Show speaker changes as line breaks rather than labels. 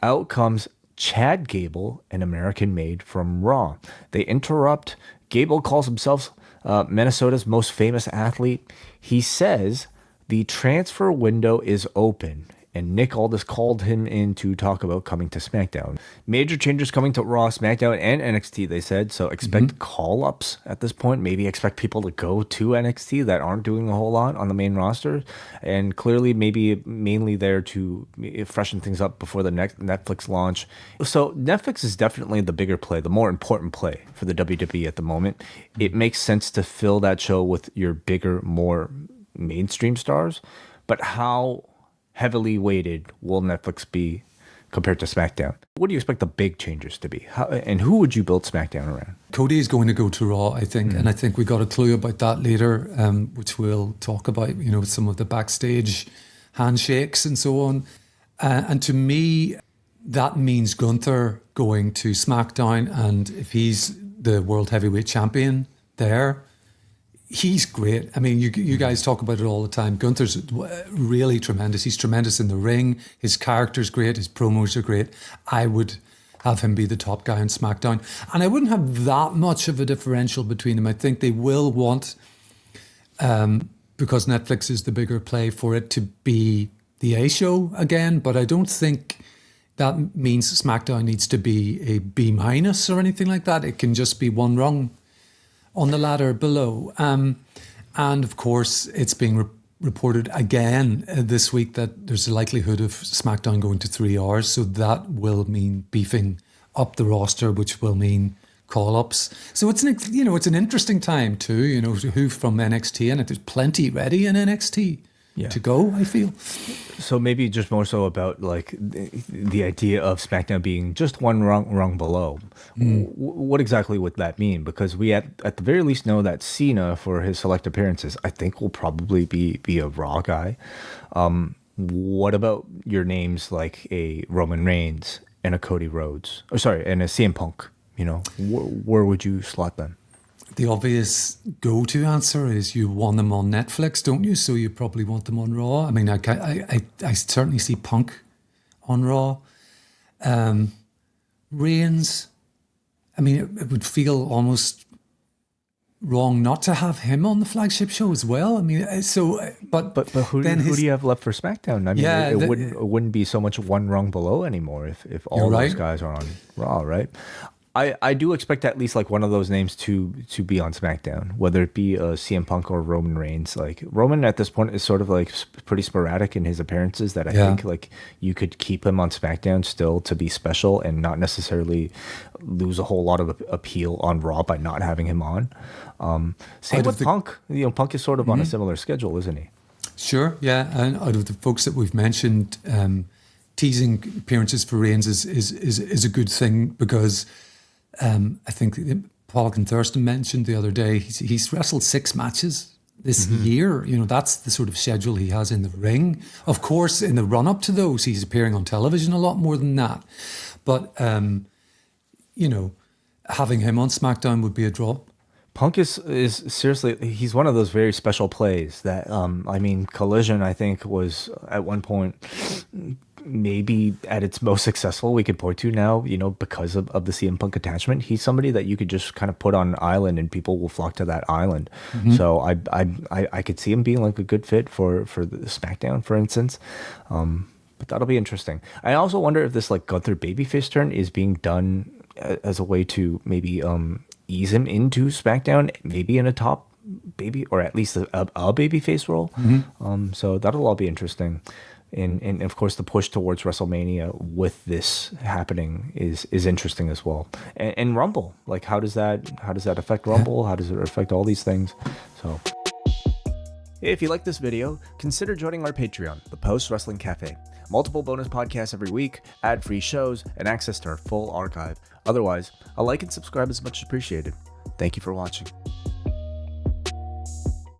Out comes Chad Gable, an American made from Raw. They interrupt. Gable calls himself Minnesota's most famous athlete. He says the transfer window is open, and Nick Aldis called him in to talk about coming to SmackDown. Major changes coming to Raw, SmackDown, and NXT, they said. So expect call-ups at this point. Maybe expect people to go to NXT that aren't doing a whole lot on the main roster. And clearly maybe mainly there to freshen things up before the next Netflix launch. So Netflix is definitely the bigger play, the more important play for the WWE at the moment. It makes sense to fill that show with your bigger, more mainstream stars. But how heavily weighted will Netflix be compared to SmackDown? What do you expect the big changes to be? And who would you build SmackDown around?
Cody is going to go to Raw, I think, and I think we got a clue about that later, which we'll talk about, some of the backstage handshakes and so on. And to me, that means Gunther going to SmackDown, and if he's the World Heavyweight Champion there, he's great. I mean, you guys talk about it all the time. Gunther's really tremendous. He's tremendous in the ring. His character's great. His promos are great. I would have him be the top guy on SmackDown. And I wouldn't have that much of a differential between them. I think they will want, because Netflix is the bigger play, for it to be the A show again. But I don't think that means SmackDown needs to be a B- or anything like that. It can just be one rung on the ladder below. And of course, it's being reported again this week that there's a likelihood of SmackDown going to 3 hours. So that will mean beefing up the roster, which will mean call-ups. So it's an interesting time too, who from NXT, and there's plenty ready in NXT to go, I feel.
So maybe just more so about like the idea of SmackDown being just one rung below. What exactly would that mean? Because we at the very least know that Cena, for his select appearances, I think will probably be a Raw guy. What about your names like a Roman Reigns and a Cody Rhodes? And a CM Punk? Where would you slot them?
The obvious go-to answer is you want them on Netflix, don't you? So you probably want them on Raw. I mean, I certainly see Punk on Raw. Reigns, I mean, it would feel almost wrong not to have him on the flagship show as well. I mean, but
who do you have left for SmackDown? I mean, it wouldn't be so much one rung below anymore if all those guys are on Raw, right? I do expect at least like one of those names to be on SmackDown, whether it be CM Punk or Roman Reigns. Like Roman at this point is sort of like pretty sporadic in his appearances that I think like you could keep him on SmackDown still to be special and not necessarily lose a whole lot of appeal on Raw by not having him on. Same with Punk. Punk is sort of on a similar schedule, isn't he?
Sure, yeah. And out of the folks that we've mentioned, teasing appearances for Reigns is a good thing because I think Paul and Thurston mentioned the other day, he's wrestled 6 matches this year. That's the sort of schedule he has in the ring. Of course, in the run-up to those, he's appearing on television a lot more than that. But, having him on SmackDown would be a draw.
Punk is seriously, he's one of those very special plays that, Collision, I think, was at one point maybe at its most successful we could point to now, because of the CM Punk attachment. He's somebody that you could just kind of put on an island and people will flock to that island. So I could see him being like a good fit for the SmackDown, for instance. But that'll be interesting. I also wonder if this like Gunther babyface turn is being done as a way to maybe ease him into SmackDown, maybe in a top baby or at least a babyface role. So that'll all be interesting. And of course, the push towards WrestleMania with this happening is interesting as well. And Rumble, like how does that affect Rumble? How does it affect all these things? So, if you like this video, consider joining our Patreon, the Post Wrestling Cafe. Multiple bonus podcasts every week, ad-free shows, and access to our full archive. Otherwise, a like and subscribe is much appreciated. Thank you for watching.